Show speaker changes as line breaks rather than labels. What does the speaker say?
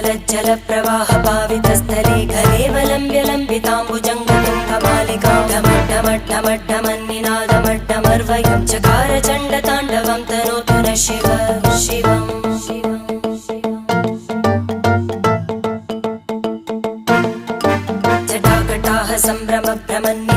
जलप्रवाह पावितस्थले घलेवलम्ब्य लम्बिताम्बुजङ्गतुङ्गमालिकां ढमड्ढमड्ढमन्निनादमड्ढमर्वयं चकार चण्डताण्डवं तनोतु नः शिव शिवम् जटाकटाः सम्भ्रम भ्रमन्